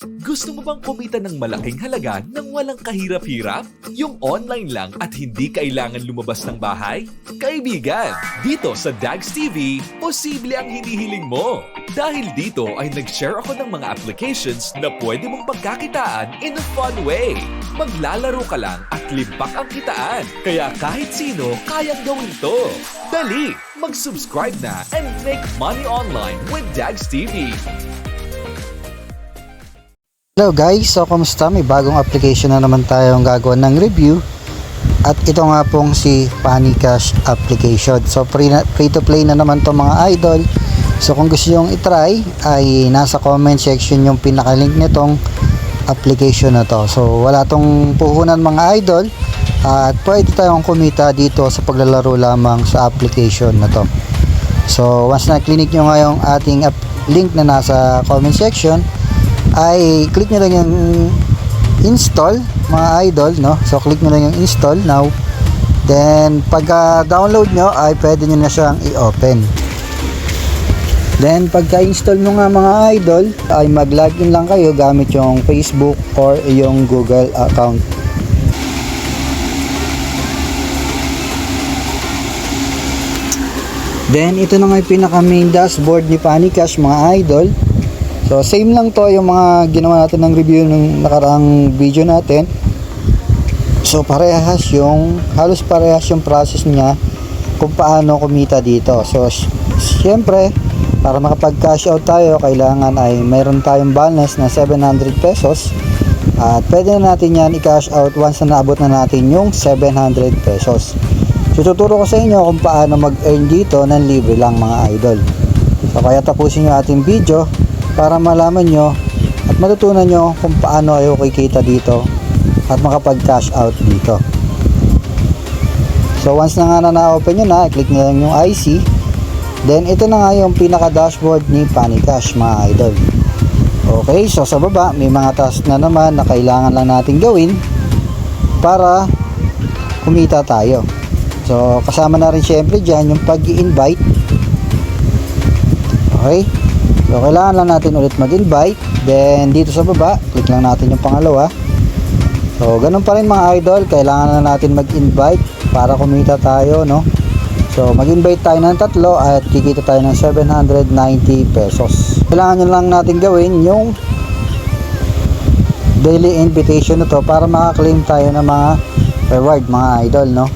Gusto mo bang kumita ng malaking halaga nang walang kahirap-hirap? Yung online lang at hindi kailangan lumabas ng bahay? Kaibigan, dito sa Dags TV, posible ang hinihiling mo. Dahil dito ay nag-share ako ng mga applications na pwede mong pagkakitaan in a fun way. Maglalaro ka lang at limpak ang kitaan. Kaya kahit sino, kayang gawin to. Dali, mag-subscribe na and make money online with Dags TV. Hello guys, so kamusta? May bagong application na naman tayong gagawa ng review. At ito nga pong si PaniCash application. So free to play na naman to mga idol. So kung gusto nyo itry ay nasa comment section yung pinaka-link nitong application na to. So wala tong puhunan mga idol. At pwede tayong kumita dito sa paglalaro lamang sa application na to. So once na click nyo nga yung ating link na nasa comment section, ay click nyo lang yung install mga idol, no? So click nyo lang yung install now. Then pagka download nyo ay pwede nyo na siyang i-open. Then pagka install mo nga mga idol ay mag-login lang kayo gamit yung Facebook or yung Google account. Then ito na nga yung pinaka main dashboard ni PaniCash mga idol. So same lang to yung mga ginawa natin ng review ng nakaraang video natin. So halos parehas yung process niya kung paano kumita dito. So syempre para makapag-cash out tayo kailangan ay mayroon tayong balance na 700 pesos. At pwede na natin yan i-cash out once na naabot na natin yung 700 pesos. So tuturo ko sa inyo kung paano mag-earn dito ng libre lang mga idol. So kaya tapusin yung ating video para malaman nyo at matutunan nyo kung paano kayo kikita dito at makapag-cash out dito. So once na nga na-open nyo na, click nyo lang yung IC. Then ito na nga yung pinaka-dashboard ni PaniCash mga idol. Okay, so sa baba may mga task na naman na kailangan lang natin gawin para kumita tayo. So kasama na rin syempre dyan yung pag-i-invite. Okay, so kailangan lang natin ulit mag-invite. Then dito sa baba click lang natin yung pangalawa. So ganun pa rin mga idol, kailangan na natin mag-invite para kumita tayo, no? So mag-invite tayo ng 3 at kikita tayo ng 790 pesos. Kailangan nyo lang natin gawin yung daily invitation na to para makaklaim tayo ng mga reward mga idol, no?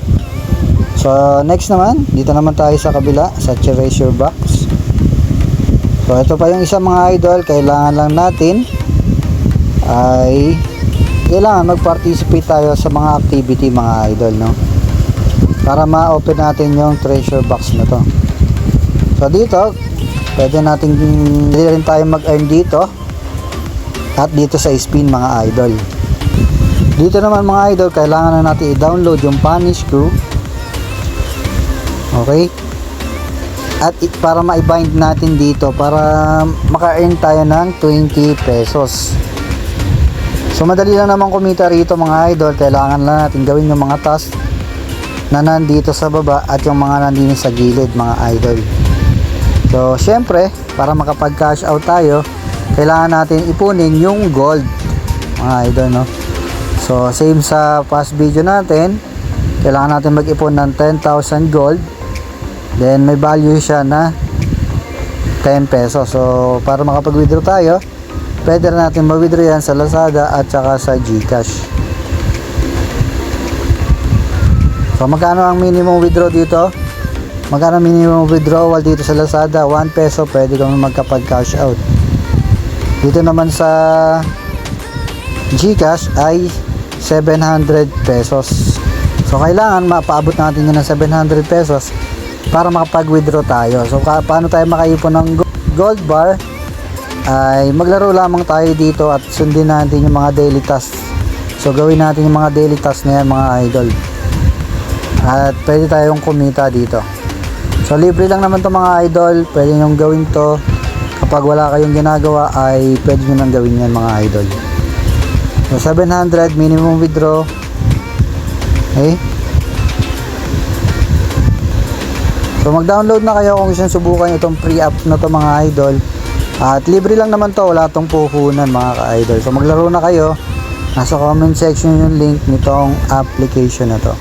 So next naman, dito naman tayo sa kabila sa treasure box. So ito pa yung isang mga idol, kailangan lang natin ay kailangan mag-participate tayo sa mga activity mga idol, no? Para ma-open natin yung treasure box na to. So dito, pwede rin tayo mag-earn dito at dito sa spin mga idol. Dito naman mga idol, kailangan na natin i-download yung PaniScrew. Okay? At para ma-bind natin dito para maka-earn tayo ng 20 pesos. So madali lang naman kumita rito mga idol. Kailangan lang natin gawin yung mga task na nandito sa baba at yung mga nandito sa gilid mga idol. So syempre para makapag-cash out tayo kailangan natin ipunin yung gold mga idol, no? So same sa past video natin, kailangan natin mag-ipon ng 10,000 gold. Then may value siya na 10 pesos. So para makapag-withdraw tayo, pwede na natin mag-withdraw yan sa Lazada at saka sa GCash. So magkano ang minimum withdraw dito? Magkano minimum withdrawal dito sa Lazada? 1 peso, pwede kang magkapag-cash out. Dito naman sa GCash ay 700 pesos. So kailangan mapaabot natin yun ng 700 pesos para makapag-withdraw tayo. So paano tayo makaipon ng gold bar? Ay maglaro lamang tayo dito at sundin natin yung mga daily tasks. So gawin natin yung mga daily tasks na yan mga idol. At pwede tayong kumita dito. So libre lang naman to mga idol. Pwede nyo gawin to. Kapag wala kayong ginagawa ay pwede nyo nang gawin yan mga idol. So 700 minimum withdraw. Okay. So mag-download na kayo kung gusto nyo subukan itong free app na to mga idol. At libre lang naman to, wala tong puhunan mga ka-idol. So maglaro na kayo. Nasa comment section yung link nitong application na to.